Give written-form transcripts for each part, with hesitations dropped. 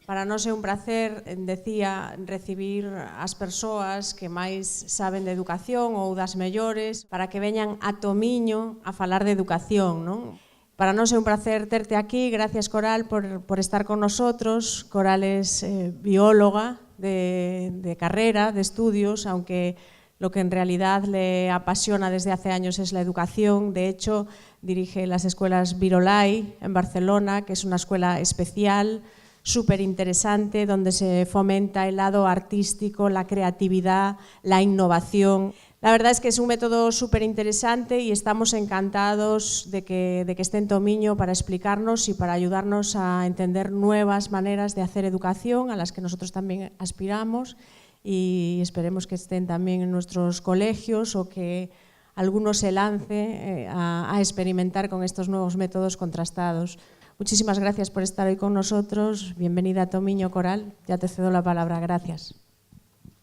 Para nós é un placer, decía, recibir as persoas que máis saben de educación ou das mellores para que veñan a Tomiño a falar de educación, non? Para nós é un placer terte aquí, gracias Coral por estar con nosotros. Coral es bióloga de carrera, de estudios, aunque lo que en realidad le apasiona desde hace años es la educación. De hecho, dirige las escuelas Virolai en Barcelona, que es una escuela especial, súper interesante, donde se fomenta el lado artístico, la creatividad, la innovación. La verdad es que es un método súper interesante y estamos encantados de que esté en Tomiño para explicarnos y para ayudarnos a entender nuevas maneras de hacer educación a las que nosotros también aspiramos, y esperemos que estén también en nuestros colegios o que alguno se lance a experimentar con estos nuevos métodos contrastados. Muchísimas gracias por estar hoy con nosotros. Bienvenida a Tomiño, Coral. Ya te cedo la palabra. Gracias.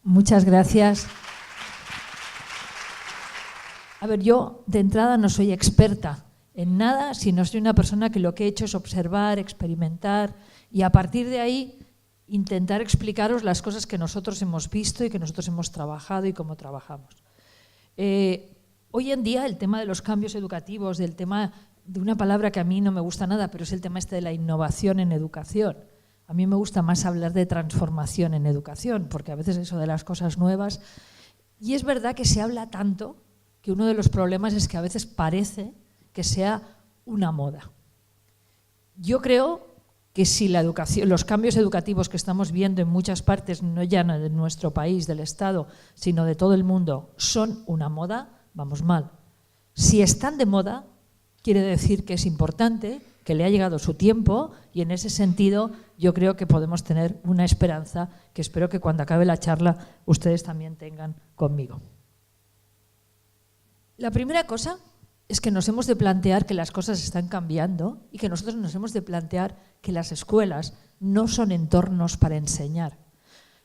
Muchas gracias. A ver, yo de entrada no soy experta en nada, sino soy una persona que lo que he hecho es observar, experimentar y a partir de ahí intentar explicaros las cosas que nosotros hemos visto y que nosotros hemos trabajado y cómo trabajamos. Hoy en día el tema de los cambios educativos, del tema de una palabra que a mí no me gusta nada, pero es el tema este de la innovación en educación. A mí me gusta más hablar de transformación en educación, porque a veces eso de las cosas nuevas... Y es verdad que se habla tanto que uno de los problemas es que a veces parece que sea una moda. Yo creo que si la educación, los cambios educativos que estamos viendo en muchas partes, no ya de nuestro país, del Estado, sino de todo el mundo, son una moda, vamos mal. Si están de moda, quiere decir que es importante, que le ha llegado su tiempo y en ese sentido yo creo que podemos tener una esperanza que espero que cuando acabe la charla ustedes también tengan conmigo. La primera cosa es que nos hemos de plantear que las cosas están cambiando y que nosotros nos hemos de plantear que las escuelas no son entornos para enseñar.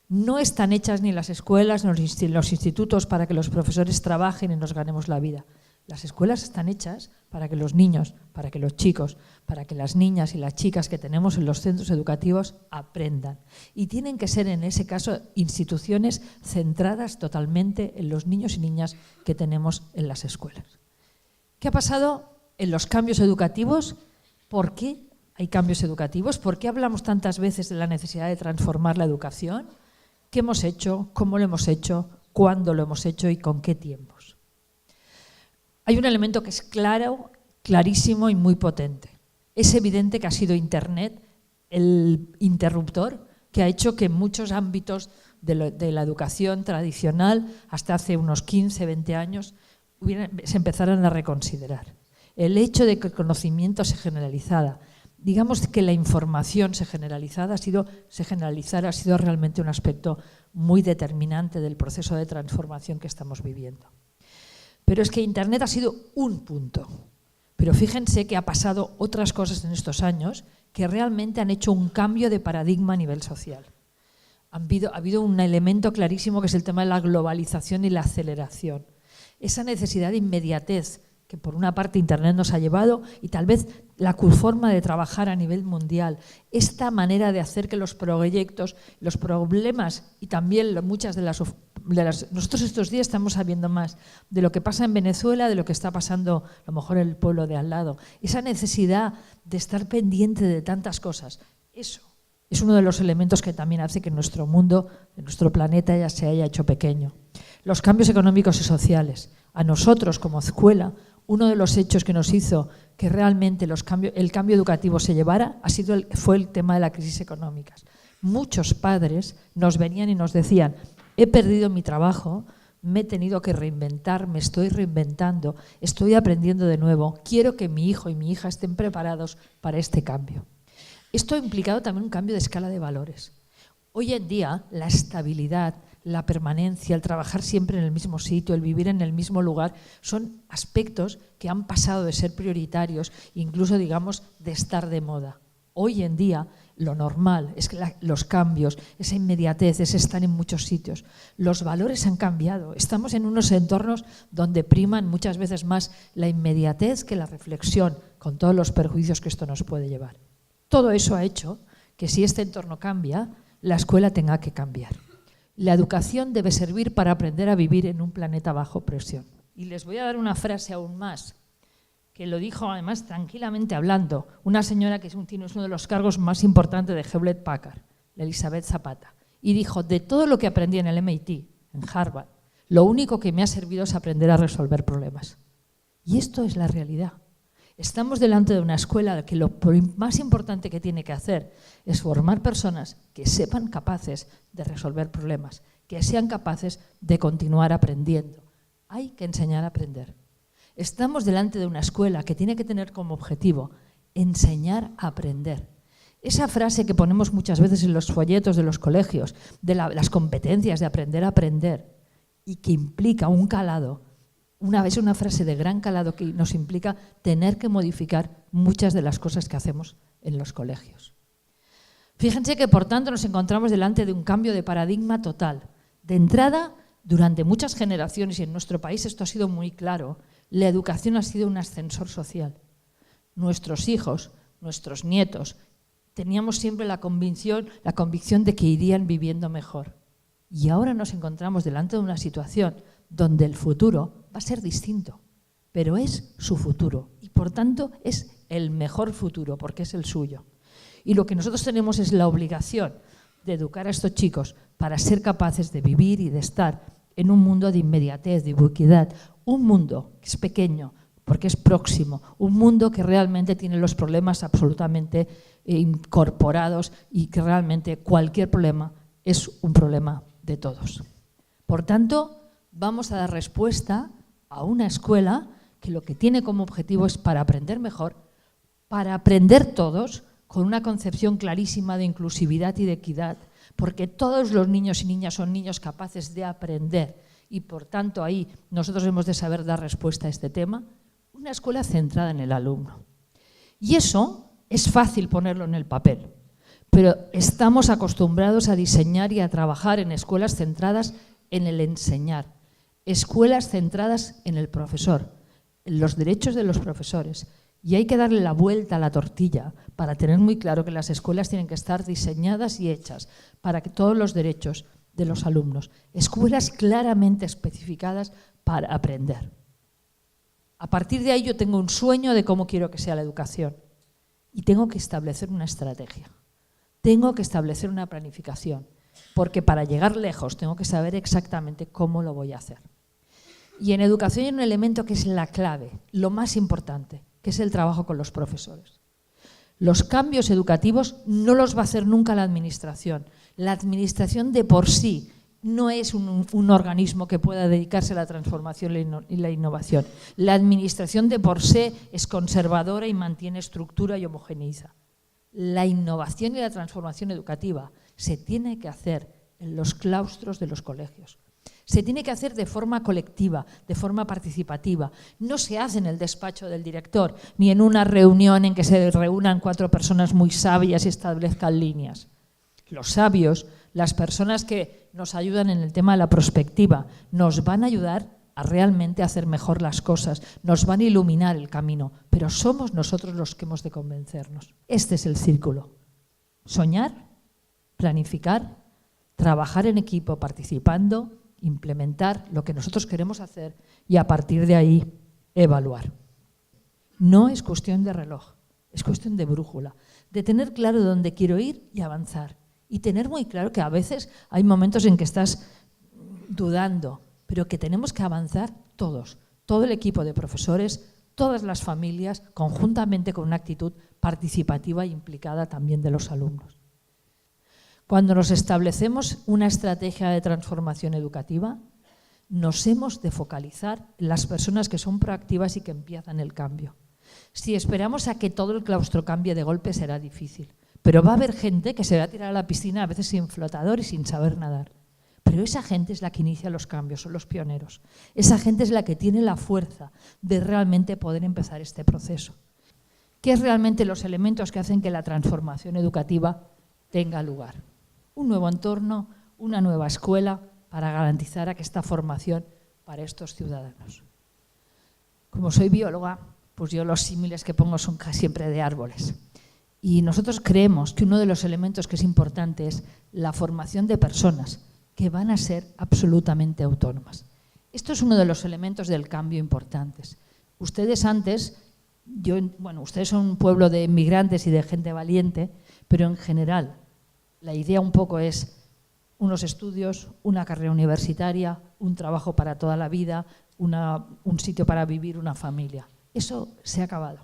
No están hechas ni las escuelas ni los institutos para que los profesores trabajen y nos ganemos la vida. Las escuelas están hechas para que los niños, para que los chicos, para que las niñas y las chicas que tenemos en los centros educativos aprendan. Y tienen que ser, en ese caso, instituciones centradas totalmente en los niños y niñas que tenemos en las escuelas. ¿Qué ha pasado en los cambios educativos? ¿Por qué hay cambios educativos? ¿Por qué hablamos tantas veces de la necesidad de transformar la educación? ¿Qué hemos hecho? ¿Cómo lo hemos hecho? ¿Cuándo lo hemos hecho? ¿Y con qué tiempos? Hay un elemento que es claro, clarísimo y muy potente. Es evidente que ha sido Internet el interruptor que ha hecho que en muchos ámbitos de la educación tradicional, hasta hace unos 15, 20 años, se empezaran a reconsiderar. El hecho de que el conocimiento se generalizara, digamos que la información se generalizara, ha sido realmente un aspecto muy determinante del proceso de transformación que estamos viviendo. Pero es que Internet ha sido un punto. Pero fíjense que ha pasado otras cosas en estos años que realmente han hecho un cambio de paradigma a nivel social. Ha habido un elemento clarísimo que es el tema de la globalización y la aceleración. Esa necesidad de inmediatez que por una parte Internet nos ha llevado y tal vez la forma de trabajar a nivel mundial, esta manera de hacer que los proyectos, los problemas y también muchas de las... Nosotros estos días estamos sabiendo más de lo que pasa en Venezuela, de lo que está pasando a lo mejor en el pueblo de al lado. Esa necesidad de estar pendiente de tantas cosas, eso es uno de los elementos que también hace que nuestro mundo, nuestro planeta ya se haya hecho pequeño. Los cambios económicos y sociales. A nosotros como escuela, uno de los hechos que nos hizo que realmente el cambio educativo se llevara fue el tema de la crisis económica. Muchos padres nos venían y nos decían: he perdido mi trabajo, me he tenido que reinventar, me estoy reinventando, estoy aprendiendo de nuevo, quiero que mi hijo y mi hija estén preparados para este cambio. Esto ha implicado también un cambio de escala de valores. Hoy en día la estabilidad, la permanencia, el trabajar siempre en el mismo sitio, el vivir en el mismo lugar, son aspectos que han pasado de ser prioritarios, incluso digamos de estar de moda. Hoy en día lo normal es que los cambios, esa inmediatez, ese estar en muchos sitios, los valores han cambiado. Estamos en unos entornos donde priman muchas veces más la inmediatez que la reflexión, con todos los perjuicios que esto nos puede llevar. Todo eso ha hecho que si este entorno cambia, la escuela tenga que cambiar. La educación debe servir para aprender a vivir en un planeta bajo presión. Y les voy a dar una frase aún más, que lo dijo además tranquilamente hablando, una señora que tiene uno de los cargos más importantes de Hewlett Packard, Elizabeth Zapata, y dijo: de todo lo que aprendí en el MIT, en Harvard, lo único que me ha servido es aprender a resolver problemas. Y esto es la realidad. Estamos delante de una escuela que lo más importante que tiene que hacer es formar personas que sepan capaces de resolver problemas, que sean capaces de continuar aprendiendo. Hay que enseñar a aprender. Estamos delante de una escuela que tiene que tener como objetivo enseñar a aprender. Esa frase que ponemos muchas veces en los folletos de los colegios, de las competencias de aprender a aprender, y que implica un calado, es una frase de gran calado que nos implica tener que modificar muchas de las cosas que hacemos en los colegios. Fíjense que, por tanto, nos encontramos delante de un cambio de paradigma total. De entrada, durante muchas generaciones, y en nuestro país esto ha sido muy claro, la educación ha sido un ascensor social. Nuestros hijos, nuestros nietos, teníamos siempre la convicción de que irían viviendo mejor. Y ahora nos encontramos delante de una situación donde el futuro va a ser distinto, pero es su futuro y, por tanto, es el mejor futuro porque es el suyo. Y lo que nosotros tenemos es la obligación de educar a estos chicos para ser capaces de vivir y de estar en un mundo de inmediatez, de ubicuidad, un mundo que es pequeño porque es próximo, un mundo que realmente tiene los problemas absolutamente incorporados y que realmente cualquier problema es un problema de todos. Por tanto, vamos a dar respuesta a una escuela que lo que tiene como objetivo es para aprender mejor, para aprender todos, con una concepción clarísima de inclusividad y de equidad, porque todos los niños y niñas son niños capaces de aprender y, por tanto, ahí nosotros hemos de saber dar respuesta a este tema. Una escuela centrada en el alumno. Y eso es fácil ponerlo en el papel, pero estamos acostumbrados a diseñar y a trabajar en escuelas centradas en el enseñar, escuelas centradas en el profesor, en los derechos de los profesores. Y hay que darle la vuelta a la tortilla para tener muy claro que las escuelas tienen que estar diseñadas y hechas para que todos los derechos de los alumnos, escuelas claramente especificadas para aprender. A partir de ahí yo tengo un sueño de cómo quiero que sea la educación y tengo que establecer una estrategia, tengo que establecer una planificación, porque para llegar lejos tengo que saber exactamente cómo lo voy a hacer. Y en educación hay un elemento que es la clave, lo más importante, que es el trabajo con los profesores. Los cambios educativos no los va a hacer nunca la administración. La administración de por sí no es un organismo que pueda dedicarse a la transformación y la innovación. La administración de por sí es conservadora y mantiene estructura y homogeneiza. La innovación y la transformación educativa se tiene que hacer en los claustros de los colegios. Se tiene que hacer de forma colectiva, de forma participativa. No se hace en el despacho del director, ni en una reunión en que se reúnan 4 personas muy sabias y establezcan líneas. Los sabios, las personas que nos ayudan en el tema de la prospectiva, nos van a ayudar a realmente hacer mejor las cosas, nos van a iluminar el camino, pero somos nosotros los que hemos de convencernos. Este es el círculo. Soñar, planificar, trabajar en equipo participando, implementar lo que nosotros queremos hacer y a partir de ahí evaluar. No es cuestión de reloj, es cuestión de brújula, de tener claro dónde quiero ir y avanzar. Y tener muy claro que a veces hay momentos en que estás dudando, pero que tenemos que avanzar todos, todo el equipo de profesores, todas las familias, conjuntamente con una actitud participativa e implicada también de los alumnos. Cuando nos establecemos una estrategia de transformación educativa, nos hemos de focalizar en las personas que son proactivas y que empiezan el cambio. Si esperamos a que todo el claustro cambie de golpe será difícil, pero va a haber gente que se va a tirar a la piscina a veces sin flotador y sin saber nadar. Pero esa gente es la que inicia los cambios, son los pioneros. Esa gente es la que tiene la fuerza de realmente poder empezar este proceso. ¿Qué es realmente los elementos que hacen que la transformación educativa tenga lugar? Un nuevo entorno, una nueva escuela para garantizar esta formación para estos ciudadanos. Como soy bióloga, pues yo los símiles que pongo son casi siempre de árboles. Y nosotros creemos que uno de los elementos que es importante es la formación de personas que van a ser absolutamente autónomas. Esto es uno de los elementos del cambio importantes. Ustedes antes, ustedes son un pueblo de inmigrantes y de gente valiente, pero en general la idea un poco es unos estudios, una carrera universitaria, un trabajo para toda la vida, un sitio para vivir, una familia. Eso se ha acabado.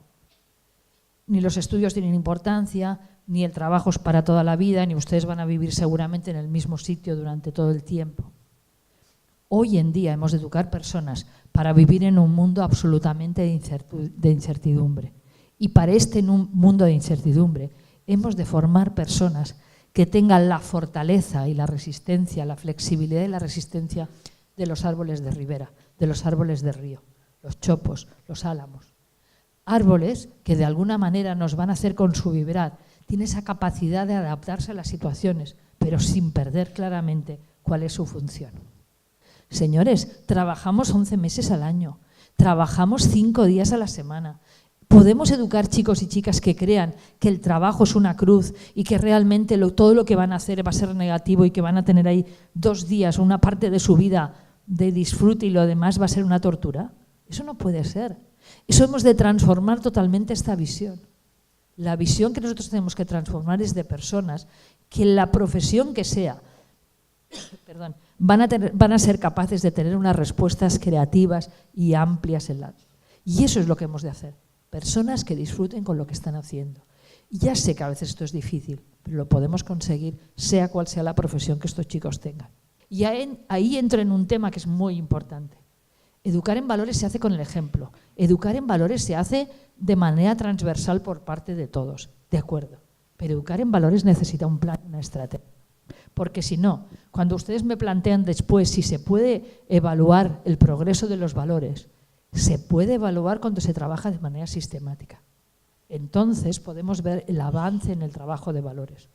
Ni los estudios tienen importancia, ni el trabajo es para toda la vida, ni ustedes van a vivir seguramente en el mismo sitio durante todo el tiempo. Hoy en día hemos de educar personas para vivir en un mundo absolutamente de incertidumbre. Y para este mundo de incertidumbre hemos de formar personas que tengan la fortaleza y la resistencia, la flexibilidad y la resistencia de los árboles de ribera, de los árboles de río, los chopos, los álamos. Árboles que de alguna manera nos van a hacer consuvidad, tienen esa capacidad de adaptarse a las situaciones, pero sin perder claramente cuál es su función. Señores, trabajamos 11 meses al año, trabajamos 5 días a la semana. Podemos educar chicos y chicas que crean que el trabajo es una cruz y que realmente todo lo que van a hacer va a ser negativo y que van a tener ahí 2 días o una parte de su vida de disfrute y lo demás va a ser una tortura. Eso no puede ser. Eso hemos de transformar totalmente esta visión. La visión que nosotros tenemos que transformar es de personas que la profesión que sea, van a ser capaces de tener unas respuestas creativas y amplias y eso es lo que hemos de hacer. Personas que disfruten con lo que están haciendo. Y ya sé que a veces esto es difícil, pero lo podemos conseguir sea cual sea la profesión que estos chicos tengan. Y ahí entro en un tema que es muy importante. Educar en valores se hace con el ejemplo. Educar en valores se hace de manera transversal por parte de todos, de acuerdo. Pero educar en valores necesita un plan, una estrategia. Porque si no, cuando ustedes me plantean después si se puede evaluar el progreso de los valores, se puede evaluar cuando se trabaja de manera sistemática. Entonces podemos ver el avance en el trabajo de valores.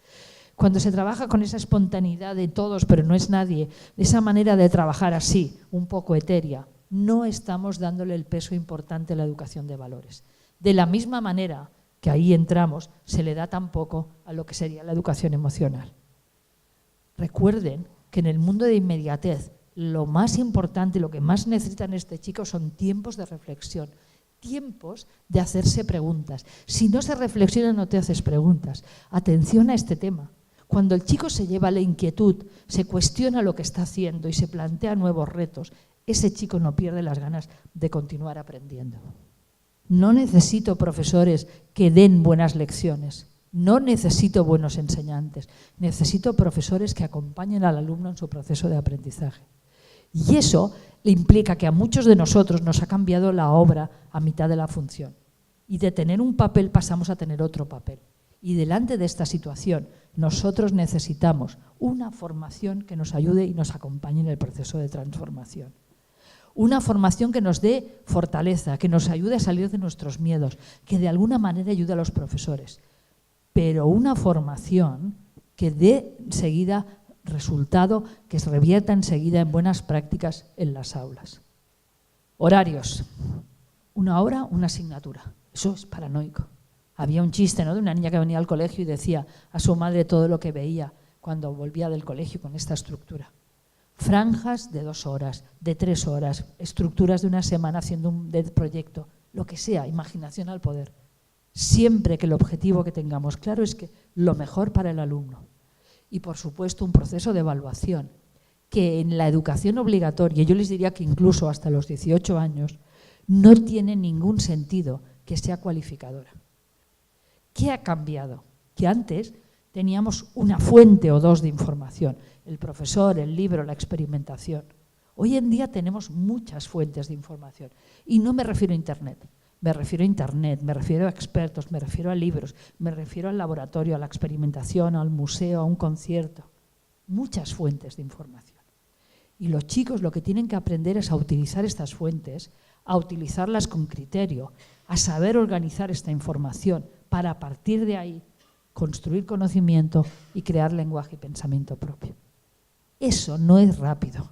Cuando se trabaja con esa espontaneidad de todos, pero no es nadie, de esa manera de trabajar así, un poco etérea, no estamos dándole el peso importante a la educación de valores. De la misma manera que ahí entramos, se le da tan poco a lo que sería la educación emocional. Recuerden que en el mundo de inmediatez, lo más importante, lo que más necesitan este chico son tiempos de reflexión, tiempos de hacerse preguntas. Si no se reflexiona, no te haces preguntas. Atención a este tema. Cuando el chico se lleva la inquietud, se cuestiona lo que está haciendo y se plantea nuevos retos, ese chico no pierde las ganas de continuar aprendiendo. No necesito profesores que den buenas lecciones. No necesito buenos enseñantes, necesito profesores que acompañen al alumno en su proceso de aprendizaje. Y eso implica que a muchos de nosotros nos ha cambiado la obra a mitad de la función. Y de tener un papel pasamos a tener otro papel. Y delante de esta situación, nosotros necesitamos una formación que nos ayude y nos acompañe en el proceso de transformación. Una formación que nos dé fortaleza, que nos ayude a salir de nuestros miedos, que de alguna manera ayude a los profesores. Pero una formación que dé enseguida resultado, que se revierta enseguida en buenas prácticas en las aulas. Horarios. 1 hora, una asignatura. Eso es paranoico. Había un chiste, ¿no?, de una niña que venía al colegio y decía a su madre todo lo que veía cuando volvía del colegio con esta estructura. Franjas de 2 horas, de 3 horas, estructuras de una semana haciendo un proyecto, lo que sea, imaginación al poder. Siempre que el objetivo que tengamos claro es que lo mejor para el alumno. Y por supuesto un proceso de evaluación, que en la educación obligatoria, yo les diría que incluso hasta los 18 años, no tiene ningún sentido que sea cualificadora. ¿Qué ha cambiado? Que antes teníamos una fuente o dos de información, el profesor, el libro, la experimentación. Hoy en día tenemos muchas fuentes de información y no me refiero a Internet. Me refiero a Internet, me refiero a expertos, me refiero a libros, me refiero al laboratorio, a la experimentación, al museo, a un concierto. Muchas fuentes de información. Y los chicos lo que tienen que aprender es a utilizar estas fuentes, a utilizarlas con criterio, a saber organizar esta información para a partir de ahí construir conocimiento y crear lenguaje y pensamiento propio. Eso no es rápido.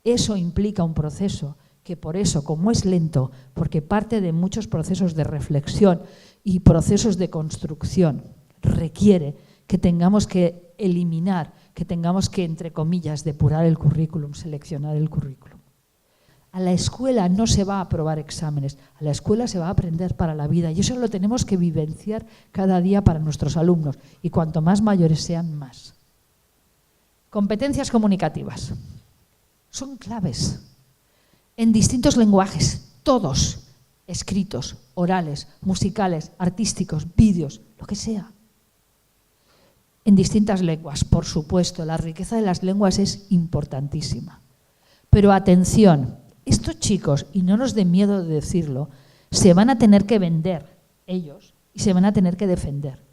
Eso implica un proceso que por eso, como es lento, porque parte de muchos procesos de reflexión y procesos de construcción, requiere que tengamos que eliminar, que tengamos que, entre comillas, depurar el currículum, seleccionar el currículum. A la escuela no se va a aprobar exámenes, a la escuela se va a aprender para la vida y eso lo tenemos que vivenciar cada día para nuestros alumnos y cuanto más mayores sean, más. Competencias comunicativas. Son claves en distintos lenguajes, todos, escritos, orales, musicales, artísticos, vídeos, lo que sea. En distintas lenguas, por supuesto, la riqueza de las lenguas es importantísima. Pero atención, estos chicos, y no nos dé miedo de decirlo, se van a tener que vender ellos y se van a tener que defender.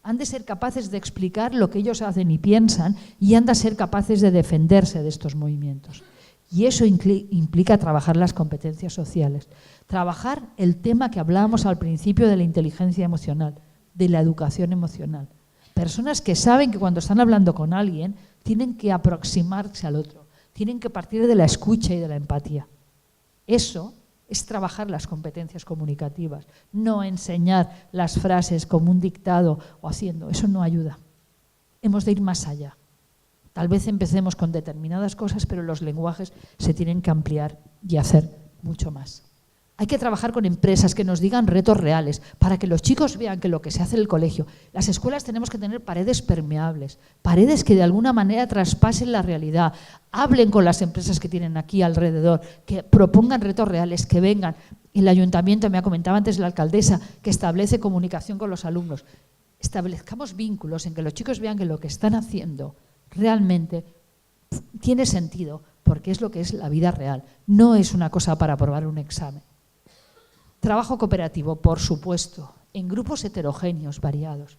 Han de ser capaces de explicar lo que ellos hacen y piensan y han de ser capaces de defenderse de estos movimientos. Y eso implica trabajar las competencias sociales, trabajar el tema que hablábamos al principio de la inteligencia emocional, de la educación emocional. Personas que saben que cuando están hablando con alguien tienen que aproximarse al otro, tienen que partir de la escucha y de la empatía. Eso es trabajar las competencias comunicativas, no enseñar las frases como un dictado o haciendo, eso no ayuda. Hemos de ir más allá. Tal vez empecemos con determinadas cosas, pero los lenguajes se tienen que ampliar y hacer mucho más. Hay que trabajar con empresas que nos digan retos reales para que los chicos vean que lo que se hace en el colegio, las escuelas tenemos que tener paredes permeables, paredes que de alguna manera traspasen la realidad, hablen con las empresas que tienen aquí alrededor, que propongan retos reales, que vengan. El ayuntamiento, me ha comentado antes la alcaldesa, que establece comunicación con los alumnos. Establezcamos vínculos en que los chicos vean que lo que están haciendo realmente tiene sentido, porque es lo que es la vida real, no es una cosa para aprobar un examen. Trabajo cooperativo, por supuesto, en grupos heterogéneos, variados.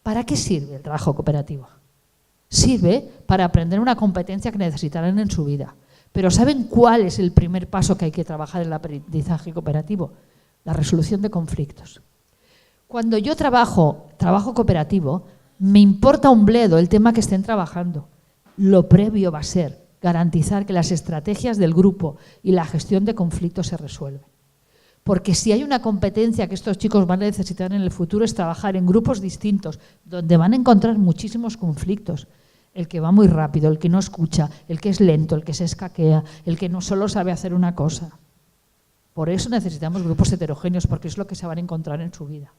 ¿Para qué sirve el trabajo cooperativo? Sirve para aprender una competencia que necesitarán en su vida. Pero ¿saben cuál es el primer paso que hay que trabajar en el aprendizaje cooperativo? La resolución de conflictos. Cuando yo trabajo cooperativo, me importa un bledo el tema que estén trabajando. Lo previo va a ser garantizar que las estrategias del grupo y la gestión de conflictos se resuelven. Porque si hay una competencia que estos chicos van a necesitar en el futuro es trabajar en grupos distintos, donde van a encontrar muchísimos conflictos. El que va muy rápido, el que no escucha, el que es lento, el que se escaquea, el que no solo sabe hacer una cosa. Por eso necesitamos grupos heterogéneos, porque es lo que se van a encontrar en su vida.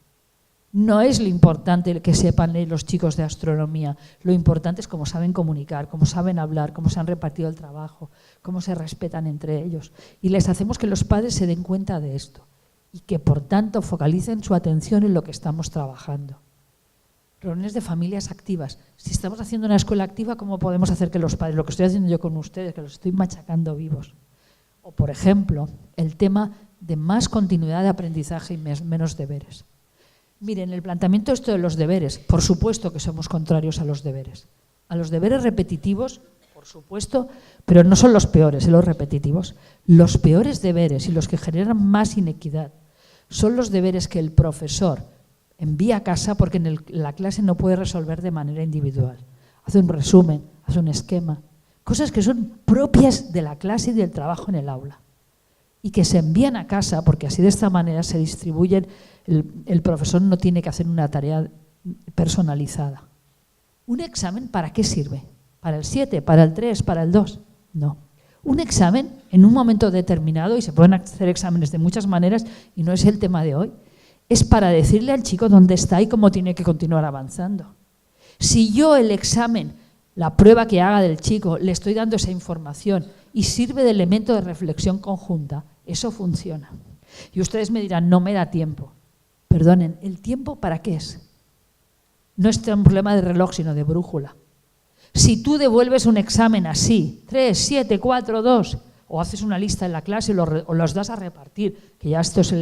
No es lo importante que sepan los chicos de astronomía, lo importante es cómo saben comunicar, cómo saben hablar, cómo se han repartido el trabajo, cómo se respetan entre ellos. Y les hacemos que los padres se den cuenta de esto y que, por tanto, focalicen su atención en lo que estamos trabajando. Reuniones de familias activas. Si estamos haciendo una escuela activa, ¿cómo podemos hacer que los padres, lo que estoy haciendo yo con ustedes, que los estoy machacando vivos? O, por ejemplo, el tema de más continuidad de aprendizaje y menos deberes. Miren, el planteamiento esto de los deberes, por supuesto que somos contrarios a los deberes. A los deberes repetitivos, por supuesto, pero no son los peores, los repetitivos. Los peores deberes y los que generan más inequidad son los deberes que el profesor envía a casa porque en la clase no puede resolver de manera individual. Hace un resumen, hace un esquema, cosas que son propias de la clase y del trabajo en el aula y que se envían a casa porque así de esta manera se distribuyen. El profesor no tiene que hacer una tarea personalizada. ¿Un examen para qué sirve? ¿Para el 7, para el 3, para el 2? No. Un examen en un momento determinado, y se pueden hacer exámenes de muchas maneras y no es el tema de hoy, es para decirle al chico dónde está y cómo tiene que continuar avanzando. Si yo el examen, la prueba que haga del chico, le estoy dando esa información y sirve de elemento de reflexión conjunta, eso funciona. Y ustedes me dirán, no me da tiempo. Perdonen, ¿el tiempo para qué es? No es un problema de reloj, sino de brújula. Si tú devuelves un examen así, 3, 7, 4, 2, o haces una lista en la clase o los das a repartir, que ya esto es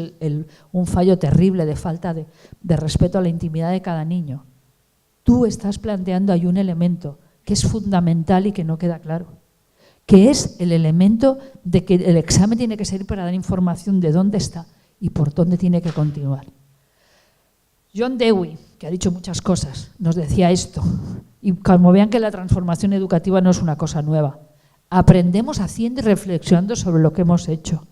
un fallo terrible de falta de respeto a la intimidad de cada niño, tú estás planteando ahí un elemento que es fundamental y que no queda claro, que es el elemento de que el examen tiene que servir para dar información de dónde está y por dónde tiene que continuar. John Dewey, que ha dicho muchas cosas, nos decía esto, y como vean que la transformación educativa no es una cosa nueva, Aprendemos haciendo y reflexionando sobre lo que hemos hecho.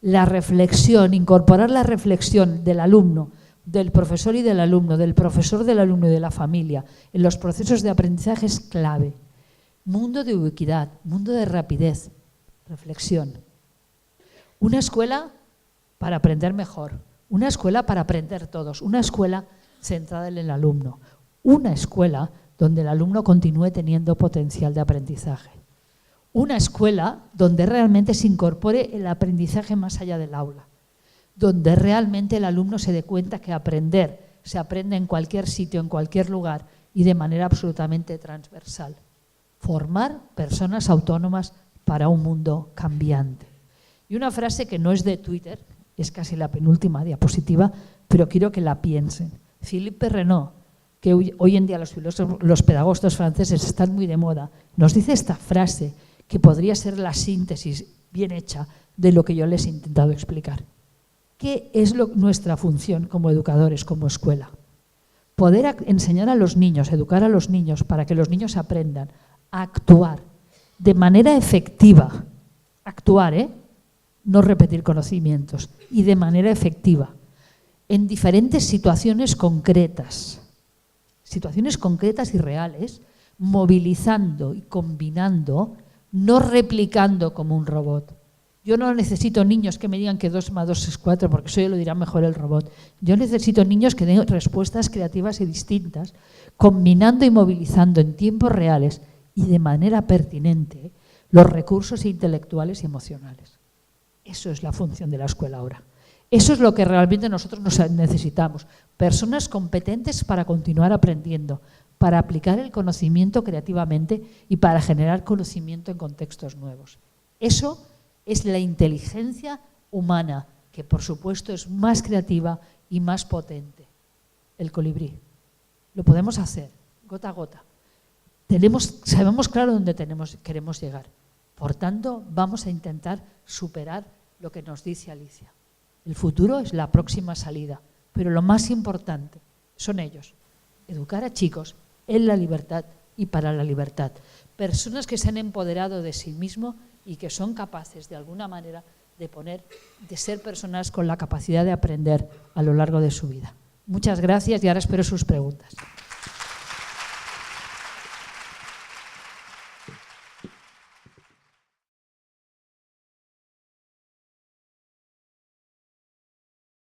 La reflexión, incorporar la reflexión del alumno, del profesor y del alumno, del profesor, del alumno y de la familia en los procesos de aprendizaje es clave. Mundo de ubicuidad, mundo de rapidez, reflexión. Una escuela para aprender mejor, una escuela para aprender todos, una escuela centrada en el alumno, una escuela donde el alumno continúe teniendo potencial de aprendizaje. Una escuela donde realmente se incorpore el aprendizaje más allá del aula, donde realmente el alumno se dé cuenta que aprender se aprende en cualquier sitio, en cualquier lugar y de manera absolutamente transversal. Formar personas autónomas para un mundo cambiante. Y una frase que no es de Twitter, es casi la penúltima diapositiva, pero quiero que la piensen. Philippe Renaud, que hoy en día los pedagogos franceses están muy de moda, nos dice esta frase que podría ser la síntesis bien hecha de lo que yo les he intentado explicar. ¿Qué es nuestra función como educadores, como escuela? Poder enseñar a los niños, educar a los niños para que los niños aprendan a actuar de manera efectiva, actuar, no repetir conocimientos, y de manera efectiva, en diferentes situaciones concretas y reales, movilizando y combinando, no replicando como un robot. Yo no necesito niños que me digan que 2 más 2 es 4, porque eso ya lo dirá mejor el robot. Yo necesito niños que den respuestas creativas y distintas, combinando y movilizando en tiempos reales y de manera pertinente los recursos intelectuales y emocionales. Eso es la función de la escuela ahora. Eso es lo que realmente nosotros necesitamos. Personas competentes para continuar aprendiendo, para aplicar el conocimiento creativamente y para generar conocimiento en contextos nuevos. Eso es la inteligencia humana, que por supuesto es más creativa y más potente. El colibrí. Lo podemos hacer, gota a gota. Sabemos claro dónde queremos llegar. Por tanto, vamos a intentar superar lo que nos dice Alicia. El futuro es la próxima salida, pero lo más importante son ellos. Educar a chicos en la libertad y para la libertad. Personas que se han empoderado de sí mismos y que son capaces, de alguna manera, de ser personas con la capacidad de aprender a lo largo de su vida. Muchas gracias y ahora espero sus preguntas.